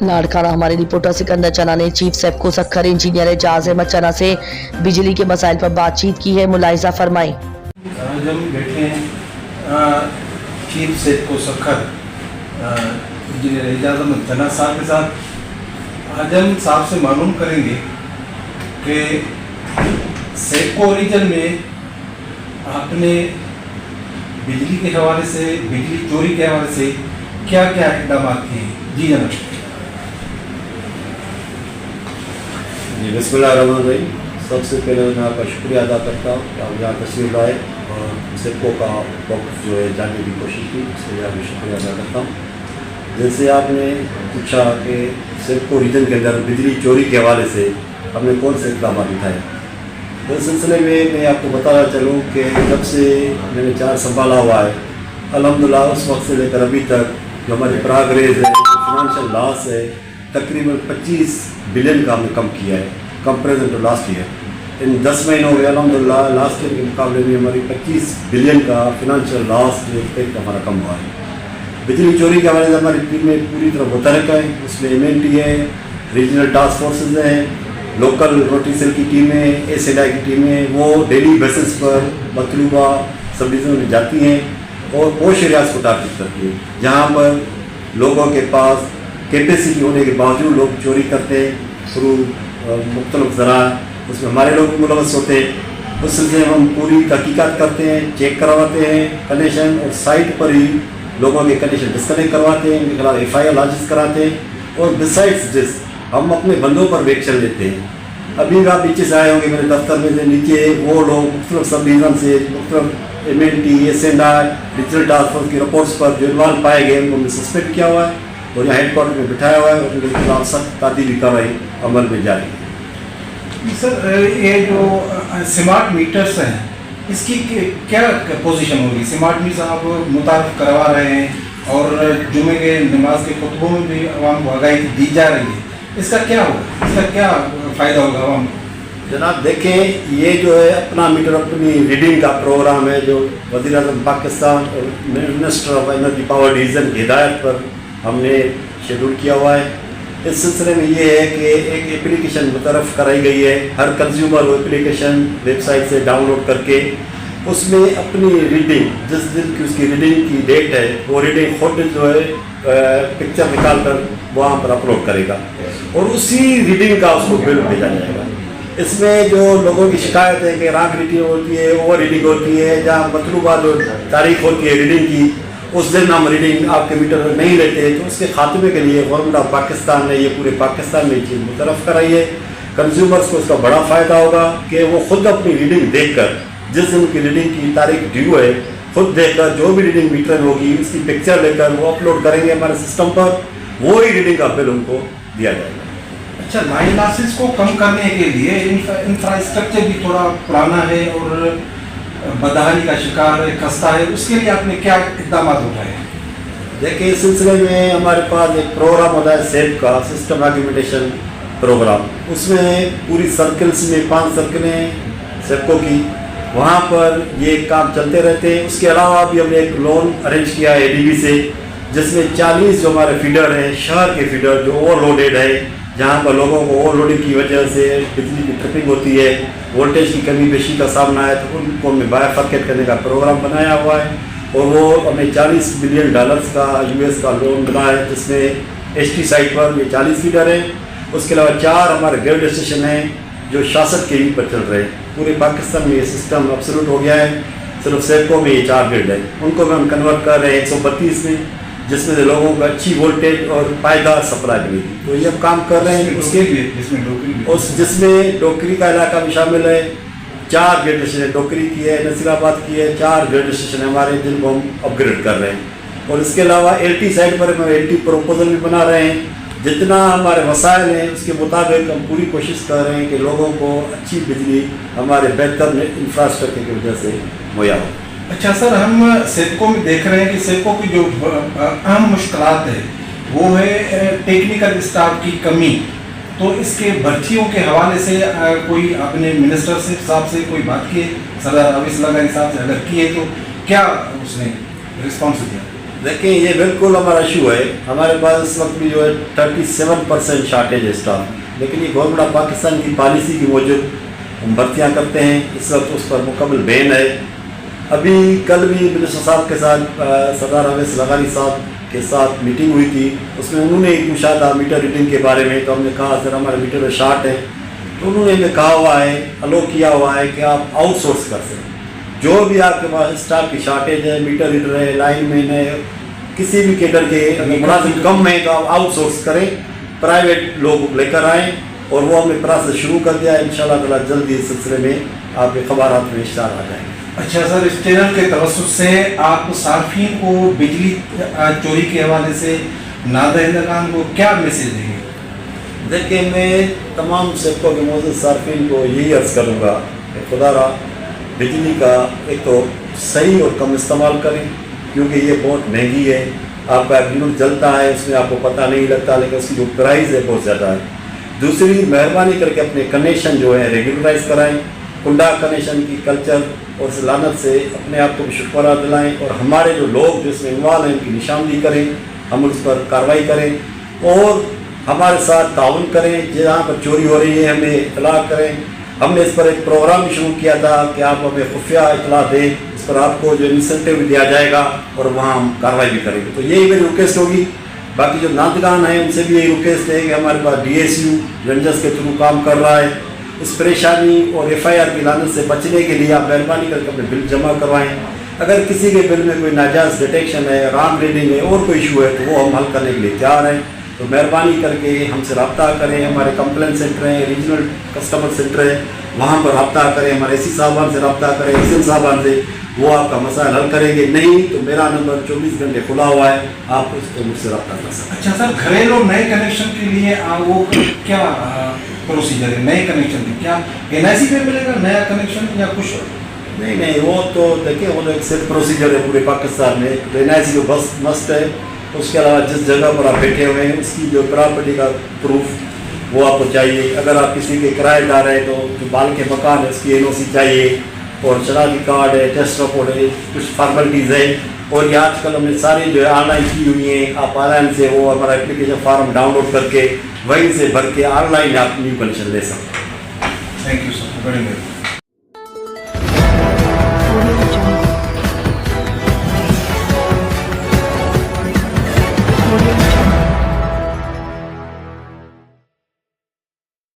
लाड़काना हमारे रिपोर्टर सिकंदर चना ने चीफ सेपको सखर इंजीनियर एजाज अहमद चना से बिजली के मसाइल पर बातचीत की है। मुलाहिजा फरमाई। आज हम बैठे हैं चीफ सेपको सखर इंजीनियर एजाज अहमद चना साहब के साथ। आज हम साहब से मालूम करेंगे कि सेपको रीजन में आपने बिजली के हवाले से, बिजली चोरी के हवाले से क्या क्या इकदाम किए। जी जनाब। जी बिस्मिल्लाहिर्रहमानिर्रहीम। सबसे पहले मैं आपका शुक्रिया अदा करता हूँ कि आप यहाँ तशरीफ लाए और सेपको का वक्त जो है जानने की कोशिश की, उसके लिए आपका शुक्रिया अदा करता हूँ। जैसे आपने पूछा कि सेपको रीजन के अंदर बिजली चोरी के हवाले से हमने कौन से इकदाम उठाए, तो इस सिलसिले में मैं आपको बताना चलूँ कि जब से मैंने चार्ज संभाला हुआ है, अल्हम्दुलिल्लाह उस वक्त से लेकर अभी तक जो हमारी प्रोग्रेस है, फाइनेंशियल लॉस है, तकरीबन 25 बिलियन का हमने कम किया है कंपेरिजन टू लास्ट ईयर। इन 10 महीनों में अल्हम्दुलिल्लाह लास्ट ईयर के मुकाबले में हमारी 25 बिलियन का फिनंशियल लॉस जो इम्पैक्ट हमारा कम हुआ है। बिजली चोरी के हवाले से हमारी टीमें पूरी तरह मुतहरक है। उसमें MNT है, रीजनल टास्क फोर्सेज हैं, लोकल रोटी सेल की टीमें, SLI की टीमें, वो डेली बेसिस पर मतलूबा सब डिवीजन में जाती हैं और पोश एरियाज को टारगेट करती है, जहाँ पर लोगों के पास कैपेसिटी होने के बावजूद लोग चोरी करते हैं थ्रू मुख्तलिफ ज़रा। उसमें हमारे लोग भी मुलव्वस होते हैं। उस सिलसिले में हम पूरी तहकीकात करते हैं, चेक करवाते हैं कनेक्शन, और साइट पर ही लोगों के कनेक्शन डिस्कनेक्ट करवाते हैं, उनके खिलाफ FIR लॉन्च कराते हैं। और बिसाइड्स दिस हम अपने बंदों पर भी एक्शन लेते हैं। अभी आप नीचे से आए होंगे मेरे दफ्तर में से, नीचे वो लोग मुख्तलिफ सब डिवीज़न से मुख्तलिफ MNT, SNI, digital task force की रिपोर्ट्स पर जो इन्वॉल्व पाए गए उनको हमने सस्पेंड किया हुआ है और यहाँ हेडक्वार्टर में बिठाया हुआ है और उनके खिलाफ सख्त तादीबी कार्रवाई अमल में जारी है। सर, ये जो स्मार्ट मीटर्स हैं, इसकी क्या पोजीशन होगी? स्मार्ट मीटर्स आप मुतारिफ करवा रहे हैं और जुमे के नमाज के खुतबों में भी आवाम को आगाही दी जा रही है, इसका क्या होगा, इसका क्या फ़ायदा होगा आवाम को? जनाब देखें, ये जो है अपना मीटर अपनी रीडिंग का प्रोग्राम है जो वज़ीर-ए-आज़म पाकिस्तान और minister of energy power division की हिदायत पर हमने शेड्यूल किया हुआ है। इस सिलसिले में ये है कि एक एप्लीकेशन मुतरफ़ कराई गई है। हर कंज्यूमर वो एप्लीकेशन वेबसाइट से डाउनलोड करके उसमें अपनी रीडिंग, जिस दिन की उसकी रीडिंग की डेट है, वो रीडिंग खुद जो है पिक्चर निकाल कर वहाँ पर अपलोड करेगा और उसी रीडिंग का उसको बिल भेजा जाएगा। इसमें जो लोगों की शिकायत है कि रॉन्ग रीडिंग होती है, ओवर रीडिंग होती है, जहाँ मतलूबा जो तारीख होती है रीडिंग की उस दिन हम रीडिंग आपके मीटर में नहीं लेते, तो उसके खात्मे के लिए गवर्नमेंट ऑफ पाकिस्तान ने ये पूरे पाकिस्तान में ये चीज़ मुतरफ़ कराई है। कंज्यूमर्स को इसका बड़ा फ़ायदा होगा कि वो खुद अपनी रीडिंग देखकर, जिस दिन की रीडिंग की तारीख ड्यू है, खुद देखकर जो भी रीडिंग मीटर में होगी उसकी पिक्चर लेकर वो अपलोड करेंगे हमारे सिस्टम पर, वो ही रीडिंग का बिल उनको दिया जाएगा। अच्छा, लाइन लॉसेस को कम करने के लिए इंफ्रास्ट्रक्चर भी थोड़ा पुराना है और बदहाली का शिकार है, खस्ता है, उसके लिए आपने क्या इक़दाम उठाए? देखिए, इस सिलसिले में हमारे पास एक प्रोग्राम होता है सेप का, सिस्टम ऑक्यूमेंटेशन प्रोग्राम। उसमें पूरी सर्कल्स में 5 सर्कलें सेपको की, वहाँ पर ये काम चलते रहते हैं। उसके अलावा भी हमने एक लोन अरेंज किया है ADB से, जिसमें 40 जो हमारे फीडर हैं, शहर के फीडर जो ओवरलोडेड है, जहाँ पर लोगों को ओवरलोडिंग की वजह से बिजली की ट्रिपिंग होती है, वोल्टेज की कमी पेशी का सामना है, तो उनको हमने बायफरकेट करने का प्रोग्राम बनाया हुआ है। और वो हमने $40 बिलियन का US का लोन बनाया है, जिसमें ST साइट पर ये 40 फीडर हैं। उसके अलावा 4 हमारे ग्रिड स्टेशन हैं जो शासक के पर चल रहे हैं। पूरे पाकिस्तान में ये सिस्टम एब्सोल्यूट हो गया है। सिर्फ सेपको में ये 4 ग्रिड है, उनको भी हम कन्वर्ट कर रहे हैं 132 में, जिसमें से लोगों को अच्छी वोल्टेज और पायदार सप्लाई मिलेगी। तो ये हम काम कर रहे हैं। उसके जिसमें डोकरी का इलाका भी शामिल है। 4 ग्रिड स्टेशन डोकरी की है, नसीराबाद की है, 4 ग्रिड स्टेशन हमारे जिनको हम अपग्रेड कर रहे हैं। और इसके अलावा LT साइड पर हम LT प्रपोजल भी बना रहे हैं। जितना हमारे वसाइल हैं उसके मुताबिक हम पूरी कोशिश कर रहे हैं कि लोगों को अच्छी बिजली हमारे बेहतर इंफ्रास्ट्रक्चर की वजह से मुहैया हो। अच्छा सर, हम सेपको में देख रहे हैं कि सेपको की जो अहम मुश्किलात है वो है टेक्निकल स्टाफ की कमी। तो इसके भर्तियों के हवाले से कोई आपने मिनिस्टर साहब से कोई बात की, सरदार अविस लगानी साहब से अगर की है तो क्या उसने रिस्पॉन्स दिया? देखें, ये बिल्कुल हमारा इशू है। हमारे पास इस वक्त भी जो है 37% शार्टेज है स्टाफ, लेकिन ये गवर्नमेंट ऑफ पाकिस्तान की पॉलिसी की मौजूद हम भर्तियाँ करते हैं, इस वक्त उस पर मुकम्मल बैन है। अभी कल भी मिनिस्टर साहब के साथ सरदार अवैस लगानी साहब के साथ मीटिंग हुई थी, उसमें उन्होंने ही पूछा था मीटर रीडिंग के बारे में, तो हमने कहा सर हमारे मीटर में शार्ट है, तो उन्होंने हमें कहा हुआ है, अलो किया हुआ है कि आप आउटसोर्स कर सकते, जो भी आपके पास स्टाफ की शार्टेज है, मीटर रीडर है, लाइन मैन है, किसी भी केडर के मुलाजिम कम है तो आप आउटसोर्स करें, प्राइवेट लोग लेकर आएँ, और वो हमने प्रोसेस शुरू कर दिया है। इंशाल्लाह ताला जल्दी इस सिलसिले में आपके खबरात में इश्तार आ जाएंगे। अच्छा सर, इस चैनल के तवज्जुह से आप सार्फिन को बिजली चोरी के हवाले से नादहिंदगान को क्या मैसेज देंगे? देखिए, मैं तमाम सेक्टरों के मौजूद सार्फिन को यही अर्ज़ करूँगा कि खुदारा बिजली का एक तो सही और कम इस्तेमाल करें, क्योंकि ये बहुत महंगी है। आपका यूनिट जलता है, उसमें आपको पता नहीं लगता, लेकिन उसकी जो प्राइस है बहुत ज़्यादा है। दूसरी, मेहरबानी करके अपने कनेक्शन जो है रेगुलराइज कराएं, कुंडा कनेक्शन की कल्चर और इस लानत से अपने आप को भी छुटकारा दिलाएं, और हमारे जो लोग जो इसमें इन्वॉल्व हैं उनकी निशानदी करें, हम उस पर कार्रवाई करें और हमारे साथ ताउन करें। जहाँ पर चोरी हो रही है हमें इतला करें। हमने इस पर एक प्रोग्राम भी शुरू किया था कि आप हमें खुफिया इतला दें, इस पर आपको जो इंसेंटिव भी दिया जाएगा और वहाँ हम कार्रवाई भी करेंगे। तो यही मेरी रिक्वेस्ट होगी। बाकी जो नादगान हैं उनसे भी यही रिक्वेस्ट है कि हमारे पास DSU रेंजर्स के थ्रू काम कर रहा है, इस परेशानी और FIR की लानत से बचने के लिए आप मेहरबानी करके अपने बिल जमा करवाएं। अगर किसी के बिल में कोई नाजायज़ डिटेक्शन है, रॉन्ग रीडिंग है और कोई इशू है तो वो हम हल करने के लिए तैयार हैं। तो मेहरबानी करके हमसे रब्ता करें। हमारे कंप्लेंट सेंटर हैं, रीजनल कस्टमर सेंटर है, वहाँ पर रब्ता करें, हमारे SC साहबान से रब्ता करें, SN साहबान से, वो आपका मसाइल हल करेंगे। नहीं तो मेरा नंबर 24 घंटे खुला हुआ है, आप उसको मुझसे रब्ता कर सकते हैं। अच्छा सर, घरेलू नए कनेक्शन के लिए वो क्या प्रोसीजर है? नए कनेक्शन के क्या NIC पे मिलेगा नया कनेक्शन या कुछ? नहीं, वो तो देखिए, वो तो एक सेट प्रोसीजर है पूरे पाकिस्तान में। NIC जो बस मस्ट है, उसके अलावा जिस जगह पर आप बैठे हुए हैं उसकी जो प्रॉपर्टी का प्रूफ वो आपको चाहिए। अगर आप किसी के किराएदार हैं तो जो बाल के मकान है उसकी NOC चाहिए, और शराबी कार्ड है, टेस्ट रिपोर्ट है, कुछ फॉर्मेलिटीज़ है। और ये आजकल हमने सारी जो है ऑनलाइन की हुई हैं, आप ऑनलाइन से वो हमारा एप्लीकेशन फॉर्म डाउनलोड करके वहीं से भर के ऑनलाइन आप न्यू कनेक्शन ले सकते हैं। Thank you sir, very much. Audio